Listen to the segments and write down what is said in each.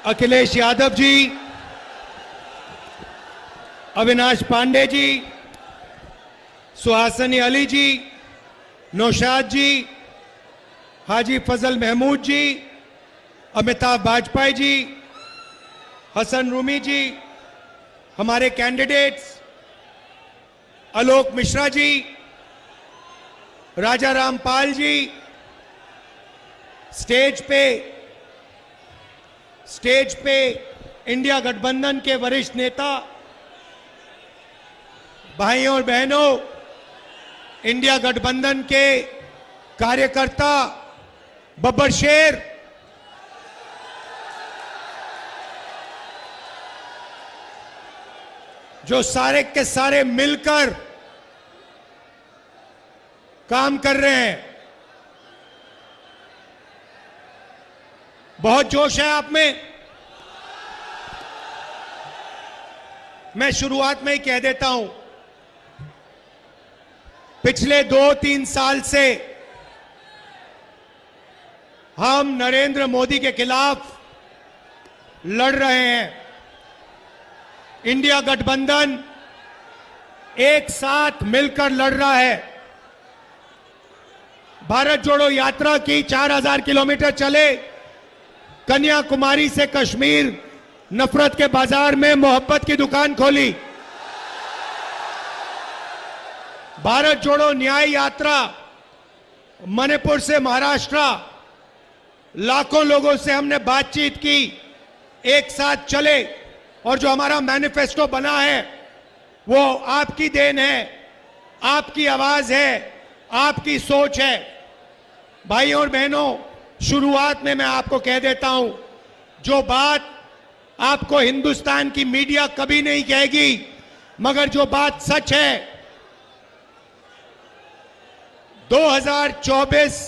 अखिलेश यादव जी, अविनाश पांडे जी, सुहासनी अली जी, नौशाद जी, हाजी फजल महमूद जी, अमिताभ बाजपेयी जी, हसन रूमी जी, हमारे कैंडिडेट्स आलोक मिश्रा जी, राजा रामपाल जी, स्टेज पे इंडिया गठबंधन के वरिष्ठ नेता, भाइयों और बहनों, इंडिया गठबंधन के कार्यकर्ता, बब्बर शेर, जो सारे के सारे मिलकर काम कर रहे हैं। बहुत जोश है आप में। मैं शुरुआत में ही कह देता हूं, पिछले 2-3 साल से हम नरेंद्र मोदी के खिलाफ लड़ रहे हैं। इंडिया गठबंधन एक साथ मिलकर लड़ रहा है। भारत जोड़ो यात्रा की 4000 किलोमीटर चले, कन्याकुमारी से कश्मीर, नफरत के बाजार में मोहब्बत की दुकान खोली। भारत जोड़ो न्याय यात्रा, मणिपुर से महाराष्ट्र, लाखों लोगों से हमने बातचीत की, एक साथ चले, और जो हमारा मैनिफेस्टो बना है वो आपकी देन है, आपकी आवाज है, आपकी सोच है। भाइयों और बहनों, शुरुआत में मैं आपको कह देता हूं, जो बात आपको हिंदुस्तान की मीडिया कभी नहीं कहेगी, मगर जो बात सच है, 2024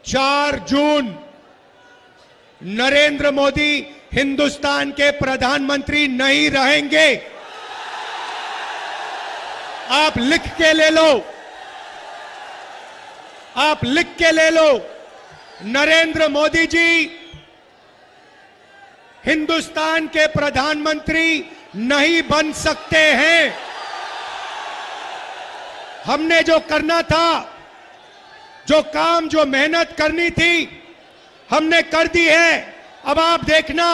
4 जून नरेंद्र मोदी हिंदुस्तान के प्रधानमंत्री नहीं रहेंगे। आप लिख के ले लो, आप लिख के ले लो, नरेंद्र मोदी जी हिंदुस्तान के प्रधानमंत्री नहीं बन सकते हैं। हमने जो करना था, जो काम, जो मेहनत करनी थी, हमने कर दी है। अब आप देखना,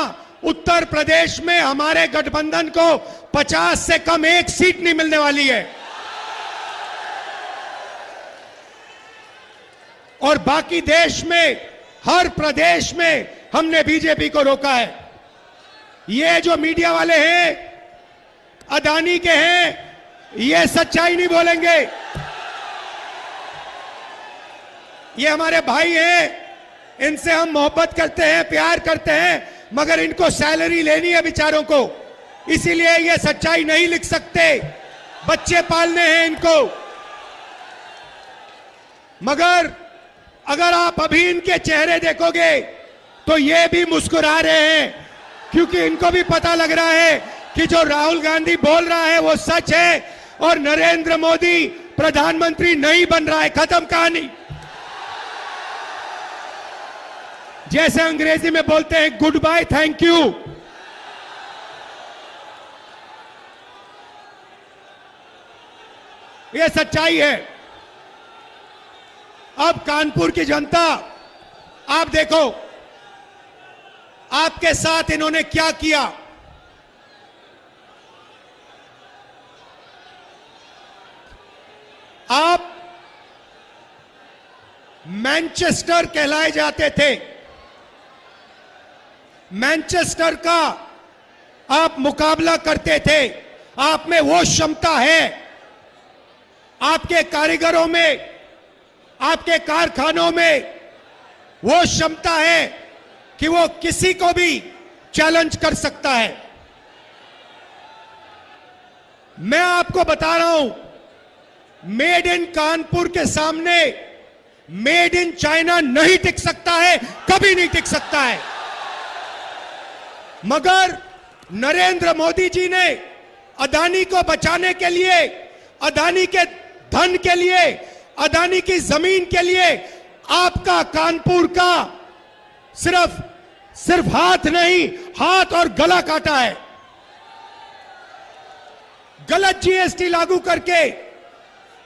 उत्तर प्रदेश में हमारे गठबंधन को 50 से कम एक सीट नहीं मिलने वाली है, और बाकी देश में, हर प्रदेश में हमने बीजेपी को रोका है। ये जो मीडिया वाले हैं, अदानी के हैं, ये सच्चाई नहीं बोलेंगे। ये हमारे भाई हैं, इनसे हम मोहब्बत करते हैं, प्यार करते हैं, मगर इनको सैलरी लेनी है बेचारों को, इसीलिए ये सच्चाई नहीं लिख सकते। बच्चे पालने हैं इनको। मगर अगर आप अभी इनके चेहरे देखोगे तो ये भी मुस्कुरा रहे हैं, क्योंकि इनको भी पता लग रहा है कि जो राहुल गांधी बोल रहा है वो सच है, और नरेंद्र मोदी प्रधानमंत्री नहीं बन रहा है। खत्म कहानी। जैसे अंग्रेजी में बोलते हैं गुड बाय, थैंक यू। ये सच्चाई है। अब कानपुर की जनता, आप देखो, आपके साथ इन्होंने क्या किया। आप मैनचेस्टर कहलाए जाते थे, मैनचेस्टर का आप मुकाबला करते थे। आप में वो क्षमता है, आपके कारीगरों में, आपके कारखानों में वो क्षमता है कि वो किसी को भी चैलेंज कर सकता है। मैं आपको बता रहा हूं, मेड इन कानपुर के सामने मेड इन चाइना नहीं टिक सकता है, कभी नहीं टिक सकता है। मगर नरेंद्र मोदी जी ने अदानी को बचाने के लिए, अदानी के धन के लिए, अदानी की जमीन के लिए आपका कानपुर का सिर्फ हाथ नहीं, हाथ और गला काटा है। गलत जीएसटी लागू करके,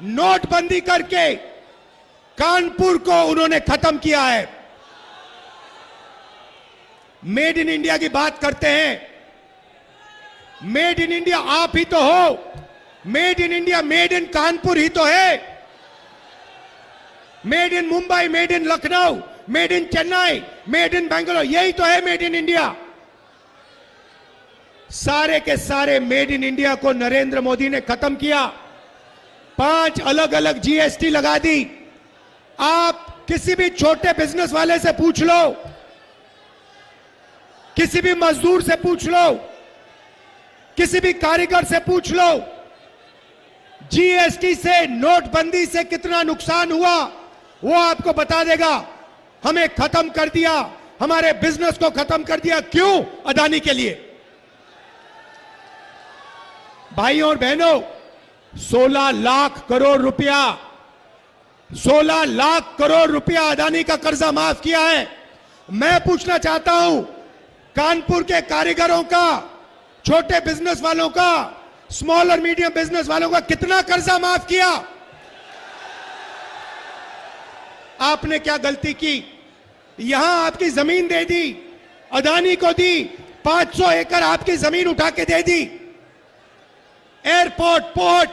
नोटबंदी करके कानपुर को उन्होंने खत्म किया है। मेड इन इंडिया की बात करते हैं। मेड इन इंडिया आप ही तो हो। Made in India, made in Kanpur ही तो है। Made in Mumbai, made in Lucknow, made in Chennai, made in Bangalore, यही तो है मेड इन इंडिया। सारे के सारे मेड इन इंडिया को नरेंद्र मोदी ने खत्म किया। 5 अलग अलग जीएसटी लगा दी। आप किसी भी छोटे बिजनेस वाले से पूछ लो, किसी भी मजदूर से पूछ लो, किसी भी कारीगर से पूछ लो, जीएसटी से, नोटबंदी से कितना नुकसान हुआ वो आपको बता देगा। हमें खत्म कर दिया, हमारे बिजनेस को खत्म कर दिया। क्यों? अदानी के लिए। भाइयों और बहनों, 16 लाख करोड़ रुपया, 16 लाख करोड़ रुपया अदानी का कर्जा माफ किया है। मैं पूछना चाहता हूं, कानपुर के कारीगरों का, छोटे बिजनेस वालों का, स्मॉल और मीडियम बिजनेस वालों का कितना कर्जा माफ किया? आपने क्या गलती की? यहां आपकी जमीन दे दी, अदानी को दी, 500 एकड़ आपकी जमीन उठा के दे दी। Airport, port,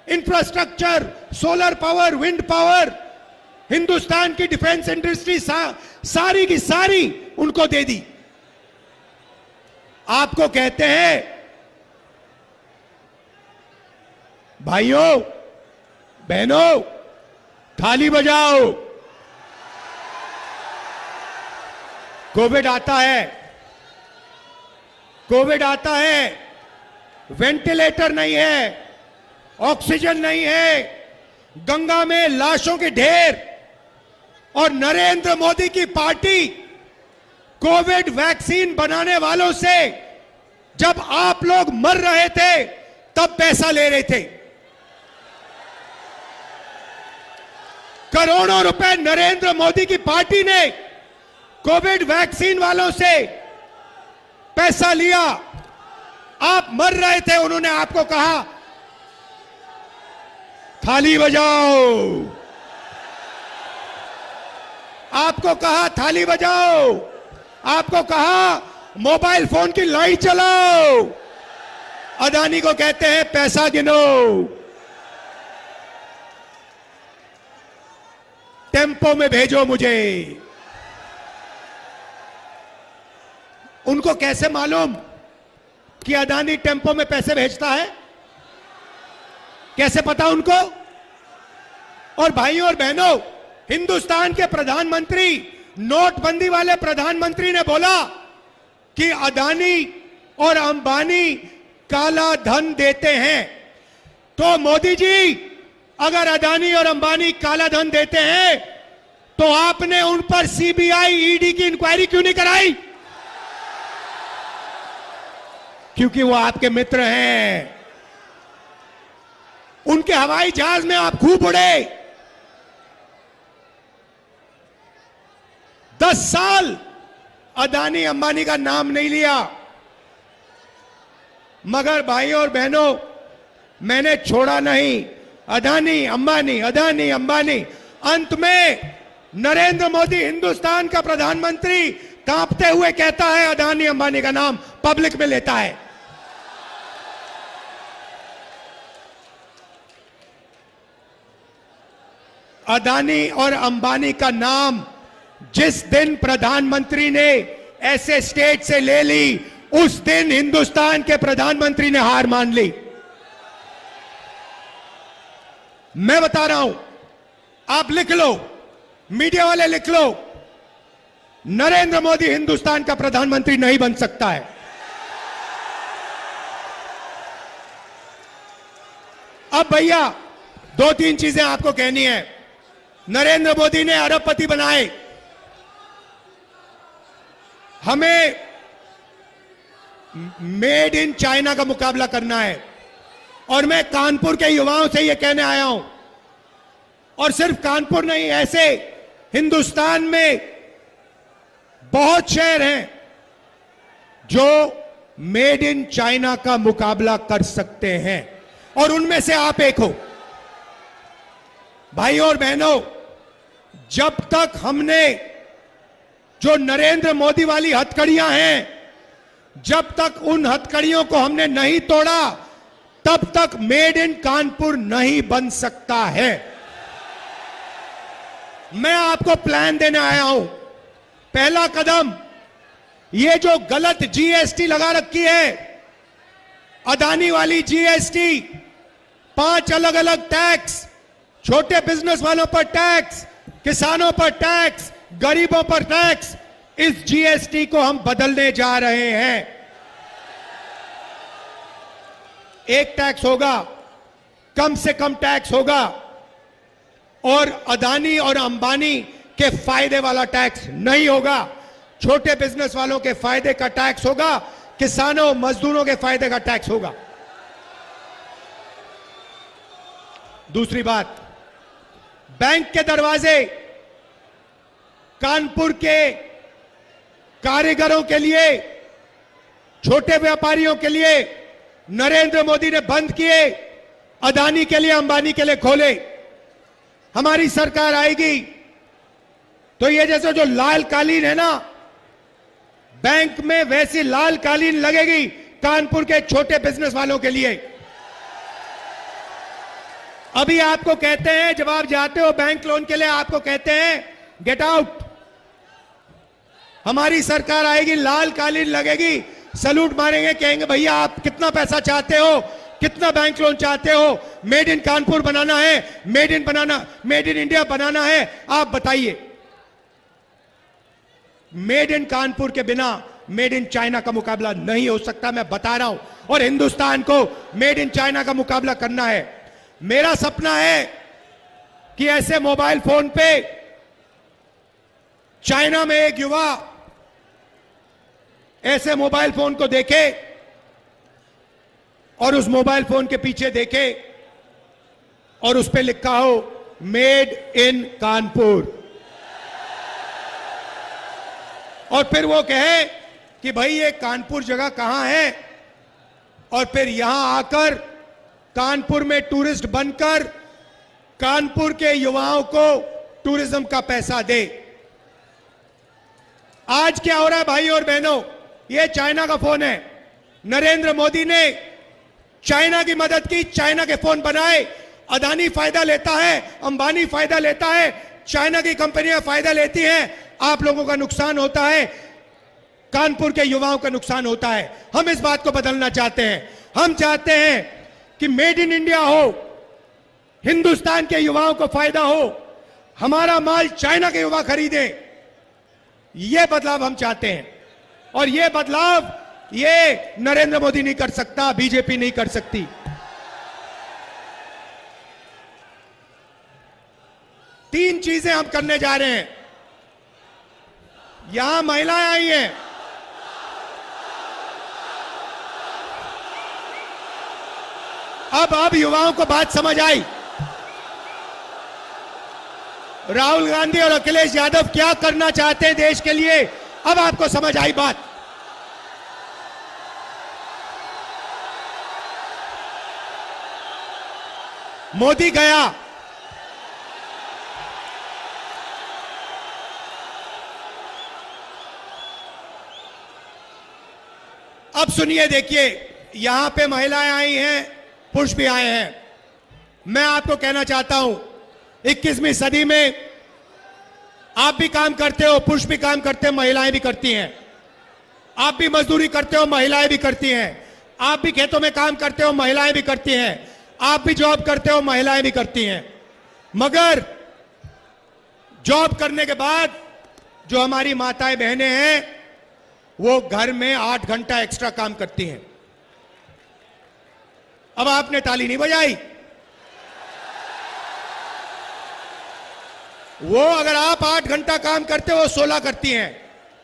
infrastructure, solar power, wind power, Hindustan की डिफेंस इंडस्ट्री सारी की सारी उनको दे दी। आपको कहते हैं, भाइयों बहनों, थाली बजाओ। कोविड आता है, कोविड आता है, वेंटिलेटर नहीं है, ऑक्सीजन नहीं है, गंगा में लाशों के ढेर, और नरेंद्र मोदी की पार्टी कोविड वैक्सीन बनाने वालों से जब आप लोग मर रहे थे तब पैसा ले रहे थे। करोड़ों रुपए नरेंद्र मोदी की पार्टी ने कोविड वैक्सीन वालों से पैसा लिया। आप मर रहे थे, उन्होंने आपको कहा थाली बजाओ, आपको कहा थाली बजाओ, आपको कहा मोबाइल फोन की लाइट चलाओ। अदानी को कहते हैं पैसा गिनो, टेम्पो में भेजो मुझे। उनको कैसे मालूम कि अदानी टेम्पो में पैसे भेजता है? कैसे पता उनको? और भाइयों और बहनों, हिंदुस्तान के प्रधानमंत्री, नोटबंदी वाले प्रधानमंत्री ने बोला कि अदानी और अंबानी काला धन देते हैं। तो मोदी जी, अगर अदानी और अंबानी काला धन देते हैं तो आपने उन पर सीबीआई, ईडी की इंक्वायरी क्यों नहीं कराई? क्योंकि वो आपके मित्र हैं। उनके हवाई जहाज में आप खूब उड़े। 10 साल अदानी अंबानी का नाम नहीं लिया। मगर भाइयों और बहनों, मैंने छोड़ा नहीं। अदानी अंबानी, अदानी अंबानी, अंत में नरेंद्र मोदी, हिंदुस्तान का प्रधानमंत्री, कांपते हुए कहता है अदानी अंबानी का नाम पब्लिक में लेता है। अदानी और अंबानी का नाम जिस दिन प्रधानमंत्री ने ऐसे स्टेट से ले ली, उस दिन हिंदुस्तान के प्रधानमंत्री ने हार मान ली। मैं बता रहा हूं, आप लिख लो, मीडिया वाले लिख लो, नरेंद्र मोदी हिंदुस्तान का प्रधानमंत्री नहीं बन सकता है। अब भैया 2-3 चीजें आपको कहनी है। नरेंद्र मोदी ने अरबपति बनाए। हमें मेड इन चाइना का मुकाबला करना है और मैं कानपुर के युवाओं से यह कहने आया हूं, और सिर्फ कानपुर नहीं, ऐसे हिंदुस्तान में बहुत शहर हैं जो मेड इन चाइना का मुकाबला कर सकते हैं और उनमें से आप एक हो। भाइयों और बहनों, जब तक हमने जो नरेंद्र मोदी वाली हथकड़ियां हैं, जब तक उन हथकड़ियों को हमने नहीं तोड़ा, तब तक मेड इन कानपुर नहीं बन सकता है। मैं आपको प्लान देने आया हूं। पहला कदम, ये जो गलत जीएसटी लगा रखी है, अदानी वाली जीएसटी, 5 अलग अलग टैक्स, छोटे बिजनेस वालों पर टैक्स, किसानों पर टैक्स, गरीबों पर टैक्स, इस जीएसटी को हम बदलने जा रहे हैं। एक टैक्स होगा, कम से कम टैक्स होगा, और अदानी और अंबानी के फायदे वाला टैक्स नहीं होगा। छोटे बिजनेस वालों के फायदे का टैक्स होगा, किसानों मजदूरों के फायदे का टैक्स होगा। दूसरी बात, बैंक के दरवाजे कानपुर के कारीगरों के लिए, छोटे व्यापारियों के लिए नरेंद्र मोदी ने बंद किए, अदानी के लिए, अंबानी के लिए खोले। हमारी सरकार आएगी तो ये जैसे जो लाल कालीन है ना बैंक में, वैसी लाल कालीन लगेगी कानपुर के छोटे बिजनेस वालों के लिए। अभी आपको कहते हैं, जब आप जाते हो बैंक लोन के लिए, आपको कहते हैं गेट आउट। हमारी सरकार आएगी, लाल कालीन लगेगी, सलूट मारेंगे, कहेंगे भैया आप कितना पैसा चाहते हो, कितना बैंक लोन चाहते हो, मेड इन कानपुर बनाना है, मेड इन इंडिया बनाना है, आप बताइए। मेड इन कानपुर के बिना मेड इन चाइना का मुकाबला नहीं हो सकता, मैं बता रहा हूं। और हिंदुस्तान को मेड इन चाइना का मुकाबला करना है। मेरा सपना है कि ऐसे मोबाइल फोन पे चाइना में एक युवा ऐसे मोबाइल फोन को देखे और उस मोबाइल फोन के पीछे देखे और उस पे लिखा हो मेड इन कानपुर, और फिर वो कहे कि भाई ये कानपुर जगह कहां है, और फिर यहां आकर कानपुर में टूरिस्ट बनकर कानपुर के युवाओं को टूरिज्म का पैसा दे। आज क्या हो रहा है भाई और बहनों, ये चाइना का फोन है। नरेंद्र मोदी ने चाइना की मदद की, चाइना के फोन बनाए। अदानी फायदा लेता है, अंबानी फायदा लेता है, चाइना की कंपनियां फायदा लेती हैं, आप लोगों का नुकसान होता है, कानपुर के युवाओं का नुकसान होता है। हम इस बात को बदलना चाहते हैं। हम चाहते हैं कि मेड इन इंडिया हो, हिंदुस्तान के युवाओं को फायदा हो, हमारा माल चाइना के युवा खरीदें। यह बदलाव हम चाहते हैं, और यह बदलाव ये नरेंद्र मोदी नहीं कर सकता, बीजेपी नहीं कर सकती। तीन चीजें हम करने जा रहे हैं। यहां महिलाएं आई हैं, अब युवाओं को बात समझ आई। राहुल गांधी और अखिलेश यादव क्या करना चाहते हैं देश के लिए, अब आपको समझ आई बात। मोदी गया, अब सुनिए, देखिए, यहां पे महिलाएं आई हैं, पुरुष भी आए हैं। मैं आपको कहना चाहता हूं, 21वीं सदी में आप भी काम करते हो, पुरुष भी काम करते हैं, महिलाएं भी करती हैं। आप भी मजदूरी करते हो, महिलाएं भी करती हैं। आप भी खेतों में काम करते हो, महिलाएं भी करती हैं। आप भी जॉब करते हो, महिलाएं भी करती हैं। मगर जॉब करने के बाद जो हमारी माताएं बहनें हैं, वो घर में 8 घंटा एक्स्ट्रा काम करती हैं। अब आपने ताली नहीं बजाई। वो अगर आप 8 घंटा काम करते हो वो 16 करती हैं,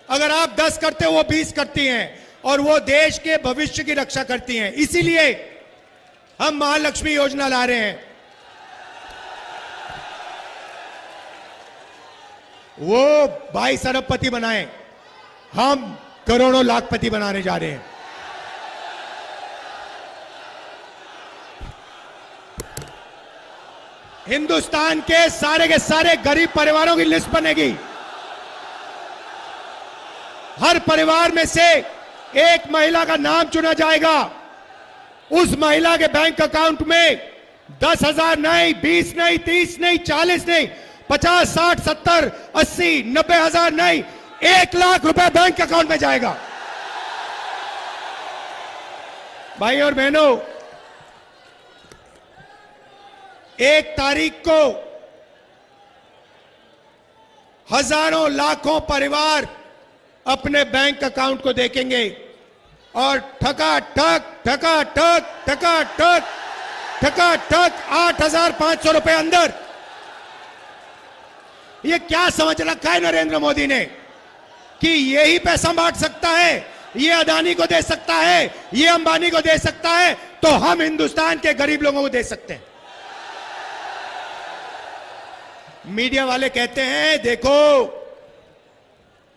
अगर आप 10 करते हो वो 20 करती हैं, और वो देश के भविष्य की रक्षा करती हैं। इसीलिए हम महालक्ष्मी योजना ला रहे हैं। वो 22 अरबपति बनाए, हम करोड़ों लाखपति बनाने जा रहे हैं। हिंदुस्तान के सारे गरीब परिवारों की लिस्ट बनेगी। हर परिवार में से एक महिला का नाम चुना जाएगा। उस महिला के बैंक अकाउंट में 10,000 नहीं, 20 नहीं, 30 नहीं, 40 नहीं, 50, 60, 70, 80, 90,000 नहीं, 1 लाख रुपए बैंक अकाउंट में जाएगा। भाई और बहनों, 1 तारीख को हजारों लाखों परिवार अपने बैंक अकाउंट को देखेंगे और ठकाठक 8,500 रुपए अंदर। ये क्या समझ रखा है नरेंद्र मोदी ने कि यही पैसा बांट सकता है, ये अदानी को दे सकता है, ये अंबानी को दे सकता है, तो हम हिंदुस्तान के गरीब लोगों को दे सकते हैं। मीडिया वाले कहते हैं देखो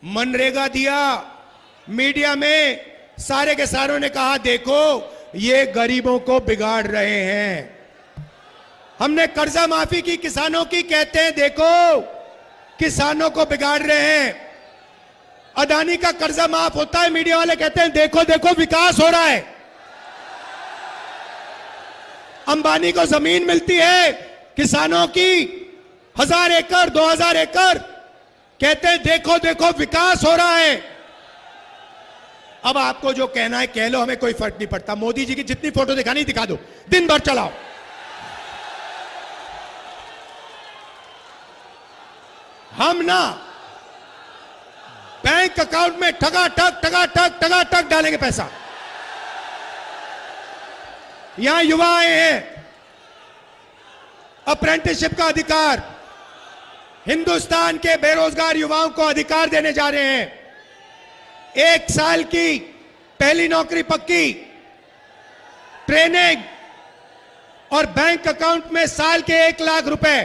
मनरेगा दिया, मीडिया में सारे के सारों ने कहा देखो ये गरीबों को बिगाड़ रहे हैं। हमने कर्जा माफी की किसानों की, कहते हैं देखो किसानों को बिगाड़ रहे हैं। अदानी का कर्जा माफ होता है, मीडिया वाले कहते हैं देखो देखो विकास हो रहा है। अंबानी को जमीन मिलती है किसानों की 1000 एकड़ 2000 एकड़, कहते हैं देखो देखो विकास हो रहा है। अब आपको जो कहना है कह लो, हमें कोई फर्क नहीं पड़ता। मोदी जी की जितनी फोटो दिखानी दिखा दो, दिन भर चलाओ। हम ना बैंक अकाउंट में ठगाठक डालेंगे पैसा। यहां युवा आए हैं, अप्रेंटिसशिप का अधिकार, हिंदुस्तान के बेरोजगार युवाओं को अधिकार देने जा रहे हैं। 1 साल की पहली नौकरी पक्की, ट्रेनिंग और बैंक अकाउंट में साल के 1 लाख रुपए।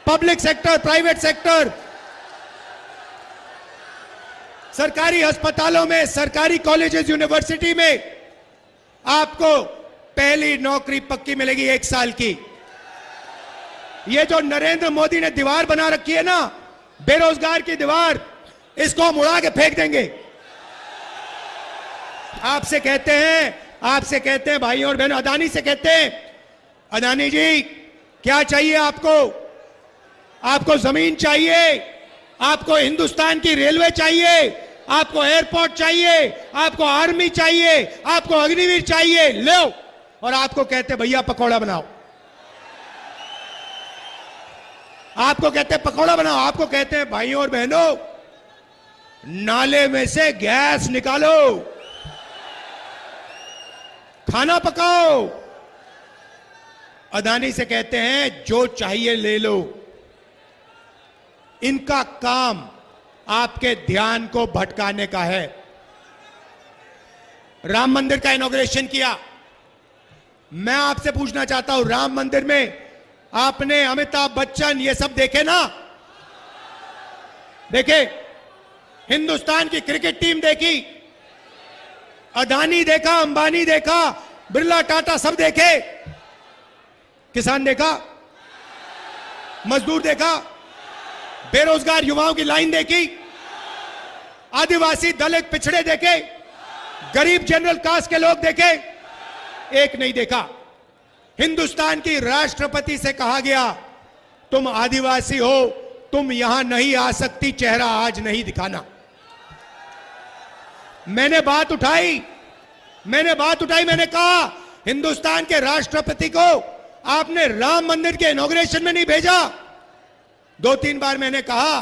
पब्लिक सेक्टर, प्राइवेट सेक्टर, सरकारी अस्पतालों में, सरकारी कॉलेजेस, यूनिवर्सिटी में आपको पहली नौकरी पक्की मिलेगी 1 साल की। ये जो नरेंद्र मोदी ने दीवार बना रखी है ना, बेरोजगार की दीवार, इसको हम उड़ा के फेंक देंगे। आपसे कहते हैं भाई और बहन, अदानी से कहते हैं अदानी जी क्या चाहिए आपको? आपको जमीन चाहिए, आपको हिंदुस्तान की रेलवे चाहिए, आपको एयरपोर्ट चाहिए, आपको आर्मी चाहिए, आपको अग्निवीर चाहिए, लो। और आपको कहते भैया पकौड़ा बनाओ, आपको कहते हैं पकौड़ा बनाओ, आपको कहते हैं भाइयों और बहनों नाले में से गैस निकालो, खाना पकाओ। अदानी से कहते हैं जो चाहिए ले लो। इनका काम आपके ध्यान को भटकाने का है। राम मंदिर का इनॉग्रेशन किया। मैं आपसे पूछना चाहता हूं, राम मंदिर में आपने अमिताभ बच्चन ये सब देखे ना? देखे? हिंदुस्तान की क्रिकेट टीम देखी, अदानी देखा, अंबानी देखा, बिरला, टाटा सब देखे। किसान देखा, मजदूर देखा, बेरोजगार युवाओं की लाइन देखी, आदिवासी, दलित, पिछड़े देखे, गरीब जनरल कास्ट के लोग देखे? एक नहीं देखा। हिंदुस्तान की राष्ट्रपति से कहा गया तुम आदिवासी हो, तुम यहां नहीं आ सकती, चेहरा आज नहीं दिखाना। मैंने बात उठाई, मैंने कहा हिंदुस्तान के राष्ट्रपति को आपने राम मंदिर के इनॉग्रेशन में नहीं भेजा। 2-3 बार मैंने कहा,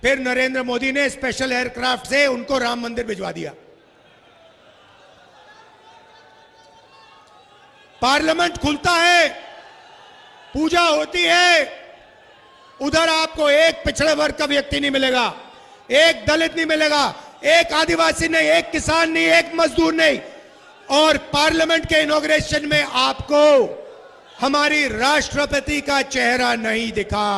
फिर नरेंद्र मोदी ने स्पेशल एयरक्राफ्ट से उनको राम मंदिर भिजवा दिया। पार्लियामेंट खुलता है, पूजा होती है, उधर आपको एक पिछड़े वर्ग का व्यक्ति नहीं मिलेगा, एक दलित नहीं मिलेगा, एक आदिवासी नहीं, एक किसान नहीं, एक मजदूर नहीं। और पार्लियामेंट के इनॉग्रेशन में आपको हमारी राष्ट्रपति का चेहरा नहीं दिखा।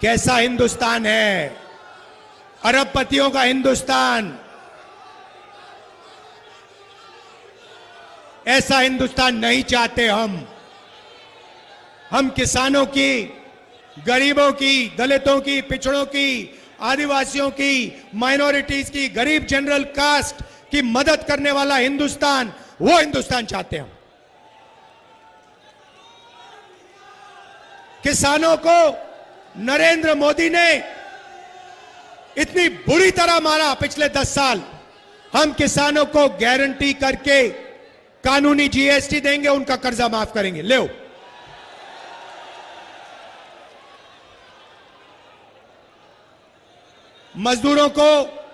कैसा हिंदुस्तान है? अरबपतियों का हिंदुस्तान। ऐसा हिंदुस्तान नहीं चाहते हम किसानों की, गरीबों की, दलितों की, पिछड़ों की, आदिवासियों की, माइनॉरिटीज की, गरीब जनरल कास्ट की मदद करने वाला हिंदुस्तान, वो हिंदुस्तान चाहते हैं हम। किसानों को नरेंद्र मोदी ने इतनी बुरी तरह मारा पिछले 10 साल। हम किसानों को गारंटी करके कानूनी जीएसटी देंगे, उनका कर्जा माफ करेंगे। ले मजदूरों को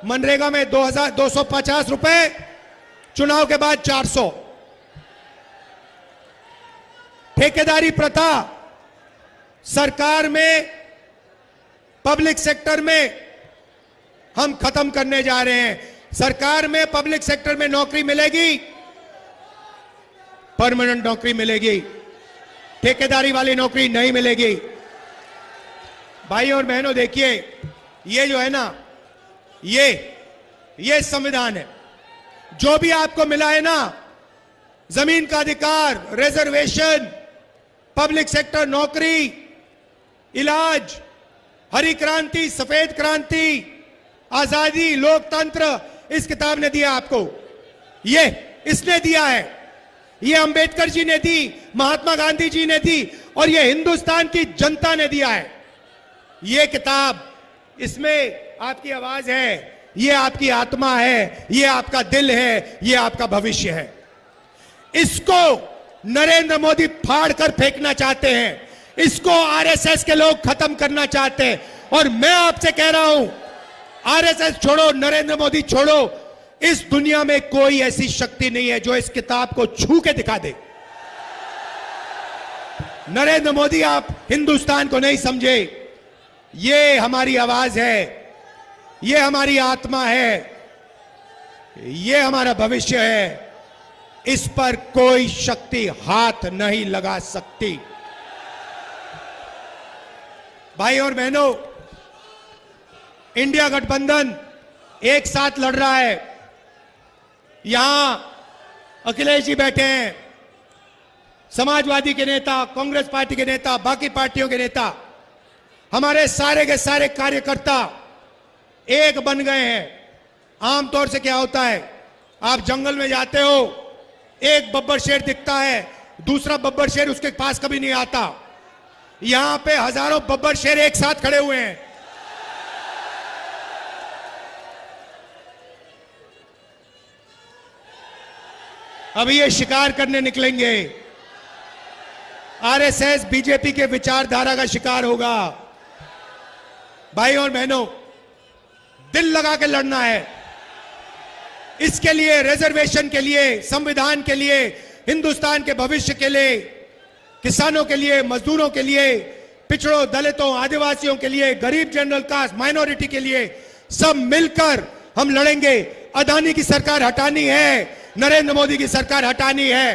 मनरेगा में 2250 रुपए, चुनाव के बाद 400। ठेकेदारी प्रथा सरकार में, पब्लिक सेक्टर में हम खत्म करने जा रहे हैं। सरकार में, पब्लिक सेक्टर में नौकरी मिलेगी, परमानेंट नौकरी मिलेगी, ठेकेदारी वाली नौकरी नहीं मिलेगी। भाई और बहनों, देखिए, ये जो है ना, ये संविधान है। जो भी आपको मिला है ना, जमीन का अधिकार, रिजर्वेशन, पब्लिक सेक्टर नौकरी, इलाज, हरी क्रांति, सफेद क्रांति, आजादी, लोकतंत्र, इस किताब ने दिया आपको। ये इसने दिया है, ये अंबेडकर जी ने दी, महात्मा गांधी जी ने दी, और ये हिंदुस्तान की जनता ने दिया है। ये किताब, इसमें आपकी आवाज है, ये आपकी आत्मा है, ये आपका दिल है, ये आपका भविष्य है। इसको नरेंद्र मोदी फाड़ कर फेंकना चाहते हैं, इसको आरएसएस के लोग खत्म करना चाहते हैं। और मैं आपसे कह रहा हूं, आरएसएस छोड़ो, नरेंद्र मोदी छोड़ो, इस दुनिया में कोई ऐसी शक्ति नहीं है जो इस किताब को छू के दिखा दे। नरेंद्र मोदी, आप हिंदुस्तान को नहीं समझे। ये हमारी आवाज है, ये हमारी आत्मा है, ये हमारा भविष्य है। इस पर कोई शक्ति हाथ नहीं लगा सकती। भाई और बहनों, इंडिया गठबंधन एक साथ लड़ रहा है। यहां अखिलेश जी बैठे हैं, समाजवादी के नेता, कांग्रेस पार्टी के नेता, बाकी पार्टियों के नेता, हमारे सारे के सारे कार्यकर्ता एक बन गए हैं। आमतौर से क्या होता है, आप जंगल में जाते हो, एक बब्बर शेर दिखता है, दूसरा बब्बर शेर उसके पास कभी नहीं आता। यहां पे हजारों बब्बर शेर एक साथ खड़े हुए हैं। अभी ये शिकार करने निकलेंगे। आरएसएस, बीजेपी के विचारधारा का शिकार होगा। भाई और बहनों, दिल लगा के लड़ना है। इसके लिए, रिजर्वेशन के लिए, संविधान के लिए, हिंदुस्तान के भविष्य के लिए, किसानों के लिए, मजदूरों के लिए, पिछड़ों, दलितों, आदिवासियों के लिए, गरीब जनरल कास्ट, माइनॉरिटी के लिए, सब मिलकर हम लड़ेंगे। अदानी की सरकार हटानी है, नरेंद्र मोदी की सरकार हटानी है।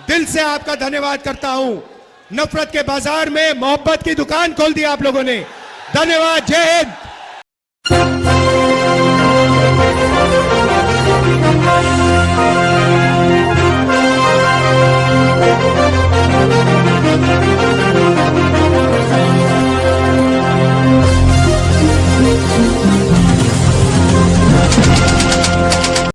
दिल से आपका धन्यवाद करता हूं। नफरत के बाजार में मोहब्बत की दुकान खोल दी आप लोगों ने। धन्यवाद। जय हिंद।